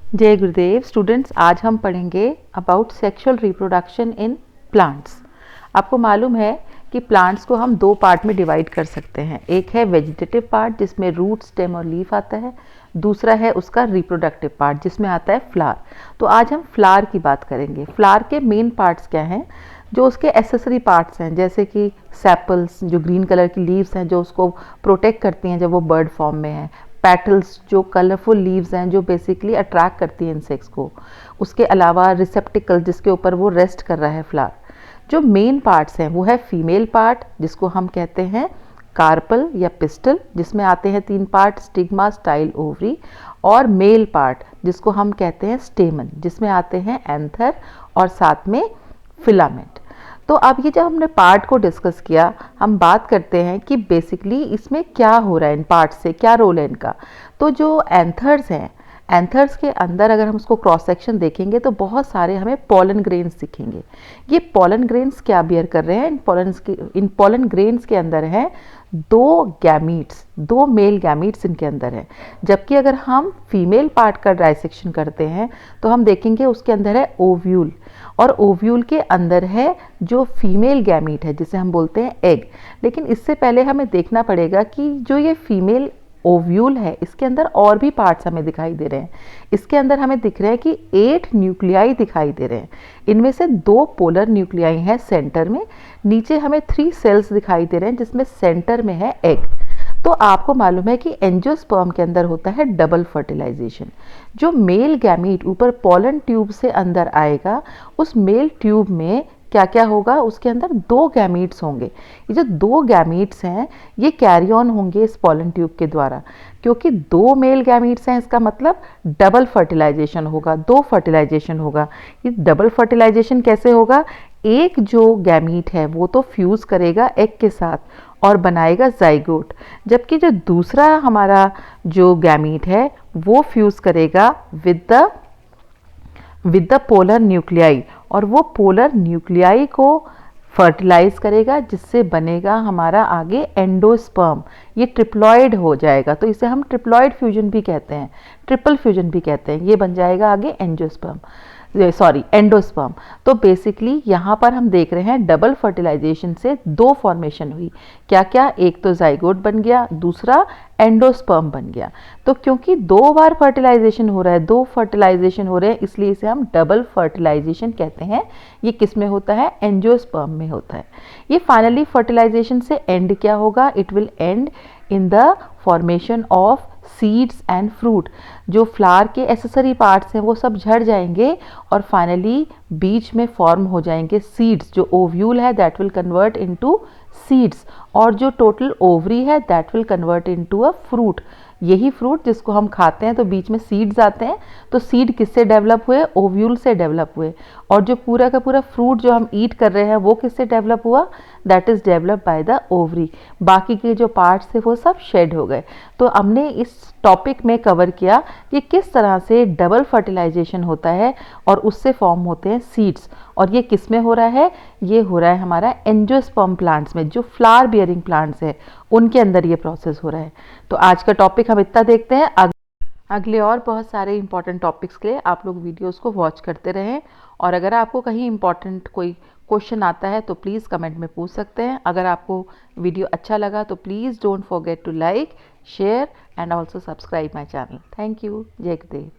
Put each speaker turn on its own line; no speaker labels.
जय गुरुदेव स्टूडेंट्स, आज हम पढ़ेंगे about sexual reproduction in plants. आपको मालूम है कि प्लांट्स को हम दो पार्ट में डिवाइड कर सकते हैं। एक है वेजिटेटिव पार्ट जिसमें रूट, स्टेम और लीफ आता है। दूसरा है उसका रिप्रोडक्टिव पार्ट जिसमें आता है फ्लावर। तो आज हम फ्लावर की बात करेंगे। फ्लावर के मेन पार्ट्स क्या हैं, जो उसके एसेसरी पार्ट्स हैं, जैसे कि सेपल्स जो ग्रीन कलर की लीव्स हैं जो उसको प्रोटेक्ट करती हैं जब वो बर्ड फॉर्म में है। पेटल्स जो कलरफुल लीव्स हैं जो बेसिकली अट्रैक्ट करती हैं इंसेक्ट्स को। उसके अलावा रिसेप्टिकल जिसके ऊपर वो रेस्ट कर रहा है फ्लावर। जो मेन पार्ट्स हैं वो है फीमेल पार्ट जिसको हम कहते हैं कार्पल या पिस्टल, जिसमें आते हैं तीन पार्ट, स्टिग्मा, स्टाइल, ओवरी। और मेल पार्ट जिसको हम कहते हैं स्टेमन, जिसमें आते हैं एंथर और साथ में फिलामेंट। तो अब ये जब हमने पार्ट को डिस्कस किया, हम बात करते हैं कि बेसिकली इसमें क्या हो रहा है, इन पार्ट से क्या रोल है इनका। तो जो एंथर्स हैं, एंथर्स के अंदर अगर हम उसको क्रॉस सेक्शन देखेंगे तो बहुत सारे हमें पॉलन ग्रेन्स दिखेंगे। ये पॉलन ग्रेन्स क्या बियर कर रहे हैं, इन पॉलन ग्रेन्स के अंदर है दो गैमीट्स, दो मेल गैमीट्स इनके अंदर है। जबकि अगर हम फीमेल पार्ट का डाइसेक्शन करते हैं तो हम देखेंगे उसके अंदर है ओव्यूल, और ओव्यूल के अंदर है जो फीमेल गैमीट है जिसे हम बोलते हैं एग। लेकिन इससे पहले हमें देखना पड़ेगा कि जो ये फीमेल ओव्यूल है इसके अंदर और भी पार्ट्स हमें दिखाई दे रहे हैं। इसके अंदर हमें दिख रहा है कि 8 न्यूक्लियाई दिखाई दे रहे हैं। इनमें से 2 पोलर न्यूक्लियाई हैं सेंटर में। नीचे हमें 3 सेल्स दिखाई दे रहे हैं जिसमें सेंटर में है एग। तो आपको मालूम है कि एंजियोस्पर्म के अंदर होता है डबल फर्टिलाइजेशन। जो मेल गैमीट ऊपर पोलन ट्यूब से अंदर आएगा, उस मेल ट्यूब में क्या क्या होगा, उसके अंदर 2 गैमीट्स होंगे। ये जो 2 गैमीट्स हैं ये कैरी ऑन होंगे इस पोलन ट्यूब के द्वारा। क्योंकि 2 मेल गैमीट्स हैं इसका मतलब डबल फर्टिलाइजेशन होगा, 2 फर्टिलाइजेशन होगा। ये डबल फर्टिलाइजेशन कैसे होगा, एक जो गैमीट है वो तो फ्यूज़ करेगा एग के साथ और बनाएगा जाइगोट, जबकि जो दूसरा हमारा जो गैमीट है वो फ्यूज़ करेगा विद द पोलर न्यूक्लियाई, और वो पोलर न्यूक्लियाई को फर्टिलाइज करेगा जिससे बनेगा हमारा आगे एंडोस्पर्म। ये ट्रिप्लॉइड हो जाएगा, तो इसे हम ट्रिप्लॉइड फ्यूजन भी कहते हैं, ट्रिपल फ्यूजन भी कहते हैं। ये बन जाएगा आगे एंडोस्पर्म। तो बेसिकली यहाँ पर हम देख रहे हैं डबल फर्टिलाइजेशन से 2 फॉर्मेशन हुई। क्या क्या, एक तो जाइगोट बन गया, दूसरा एंडोस्पर्म बन गया। तो क्योंकि 2 बार फर्टिलाइजेशन हो रहा है, 2 फर्टिलाइजेशन हो रहे हैं, इसलिए इसे हम डबल फर्टिलाइजेशन कहते हैं। ये किस में होता है, एंजियोस्पर्म में होता है। ये फाइनली फर्टिलाइजेशन से एंड क्या होगा, it will and in the formation of seeds and fruit. जो फ्लावर के एसेसरी पार्ट्स हैं वो सब झड़ जाएंगे और फाइनली बीच में फॉर्म हो जाएंगे सीड्स। जो ओव्यूल है that will convert into seeds, और जो टोटल ओवरी है that will convert into a fruit. यही फ्रूट जिसको हम खाते हैं तो बीच में सीड्स आते हैं। तो सीड किससे डेवलप हुए, ओव्यूल से डेवलप हुए। और जो पूरा का पूरा फ्रूट जो हम ईट कर रहे हैं वो किससे डेवलप हुआ, that is develop by the ovary. बाकी के जो पार्ट्स थे वो सब शेड हो गए। तो हमने इस टॉपिक में कवर किया कि किस तरह से डबल फर्टिलाइजेशन होता है और उससे फॉर्म होते हैं सीड्स। और ये किस में हो रहा है, ये हो रहा है हमारा एंजियोस्पर्म प्लांट्स में, जो फ्लावर बियरिंग प्लांट्स है उनके अंदर ये प्रोसेस हो रहा है। तो आज का टॉपिक हम इतना देखते हैं। अगले और बहुत सारे इंपॉर्टेंट टॉपिक्स के लिए आप लोग वीडियोस को वॉच करते रहें। और अगर आपको कहीं इंपॉर्टेंट कोई क्वेश्चन आता है तो प्लीज़ कमेंट में पूछ सकते हैं। अगर आपको वीडियो अच्छा लगा तो please don't forget to like, share and also subscribe my channel. Thank you. जय गुरुदेव।